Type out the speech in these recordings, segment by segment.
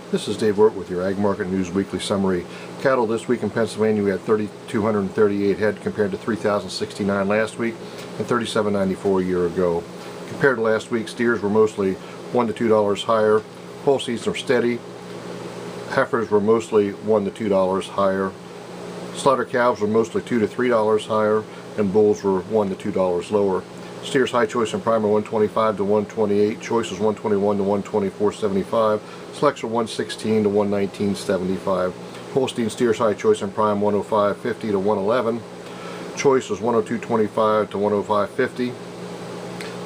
This is Dave Wirt with your Ag Market News Weekly Summary. Cattle this week in Pennsylvania, we had 3,238 head compared to 3,069 last week and 3,794 a year ago. Compared to last week, steers were mostly $1 to $2 higher. Holsteins are steady. Heifers were mostly $1 to $2 higher. Slaughter calves were mostly $2 to $3 higher, and bulls were $1 to $2 lower. Steers high choice and prime are 125 to 128. Choice is 121 to 124.75. Selects are 116 to 119.75. Holstein steers high choice and prime 105.50 to 111. Choice is 102.25 to 105.50.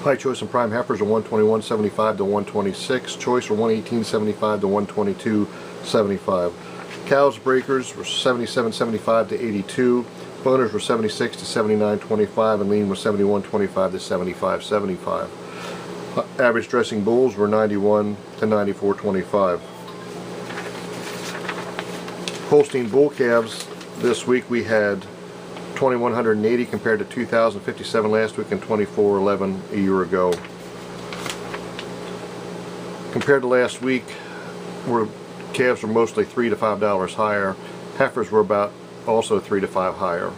High choice and prime heifers are 121.75 to 126. Choice are 118.75 to 122.75. Cows breakers were 77.75 to 82. Boners were 76 to 79.25, and lean was 71.25 to 75.75. Average dressing bulls were 91 to 94.25. Holstein bull calves this week we had 2,180 compared to 2,057 last week and 2,411 a year ago. Compared to last week, calves were mostly $3 to $5 higher. Heifers were about also 3 to 5 higher.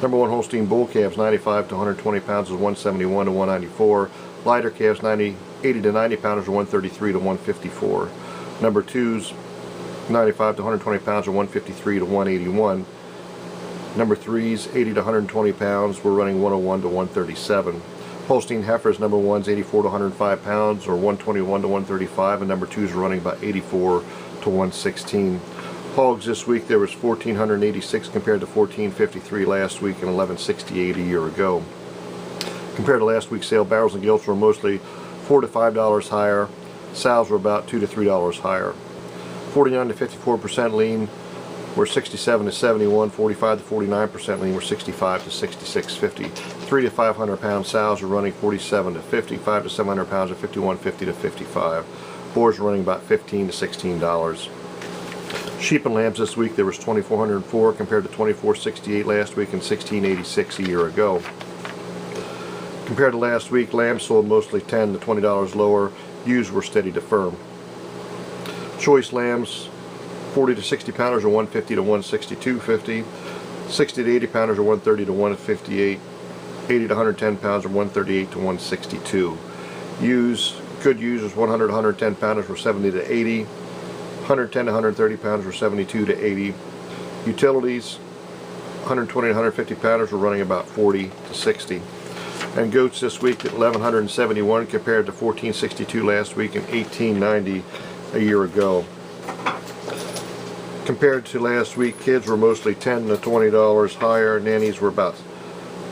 Number one Holstein bull calves 95 to 120 pounds is 171 to 194. Lighter calves 80 to 90 pounders are 133 to 154. Number twos 95 to 120 pounds are 153 to 181. Number threes 80 to 120 pounds were running 101 to 137. Holstein heifers number ones 84 to 105 pounds or 121 to 135, and number twos are running about 84 to 116. Hogs this week there was 1,486 compared to 1,453 last week and 1,168 a year ago. Compared to last week's sale, barrels and gilts were mostly $4 to $5 higher. Sows were about $2 to $3 higher. 49 to 54% lean were 67 to 71. 45 to 49% lean were 65 to 66.50. 3 to 500 pound sows are running 47 to 50. 5 to 700 pounds are 51.50 to 55. Boars are running about $15 to $16. Sheep and lambs this week there was 2,404 compared to 2,468 last week and 1,686 a year ago. Compared to last week, lambs sold mostly $10 to $20 lower. Ewes were steady to firm. Choice lambs 40 to 60 pounders are 150 to 162.50. 60 to 80 pounders are 130 to 158. 80 to 110 pounds are 138 to 162. Ewes, good ewes was 100 to 110 pounders were 70 to 80. 110 to 130 pounders were 72 to 80. Utilities, 120 to 150 pounders were running about 40 to 60. And goats this week at 1,171 compared to 1,462 last week and 1,890 a year ago. Compared to last week, kids were mostly $10 to $20 higher. Nannies were about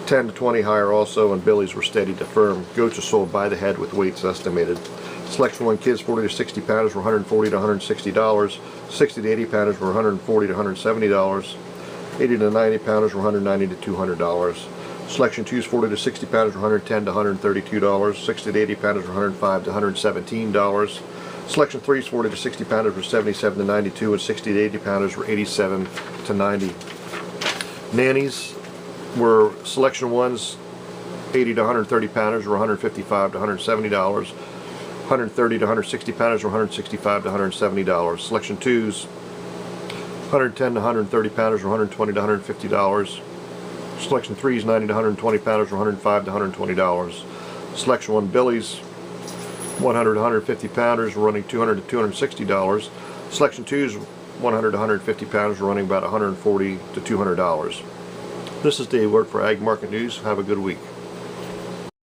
10 to 20 higher also, and billies were steady to firm. Goats are sold by the head with weights estimated. Selection 1 kids 40 to 60 pounders were $140 to $160. 60 to 80 pounders were $140 to $170. 80 to 90 pounders were $190 to $200. Selection 2s 40 to 60 pounders were $110 to $132. 60 to 80 pounders were $105 to $117. Selection 3s 40 to 60 pounders were $77 to $92, and 60 to 80 pounders were $87 to $90. Nannies were selection 1s 80 to 130 pounders were $155 to $170. 130 to 160 pounders were $165 to $170. Selection 2s 110 to 130 pounders were $120 to $150. Selection 3s 90 to 120 pounders were $105 to $120. Selection 1 billies 100 to 150 pounders were running $200 to $260. Selection 2s 100 to 150 pounders were running about $140 to $200. This is Dave Wirt for Ag Market News. Have a good week.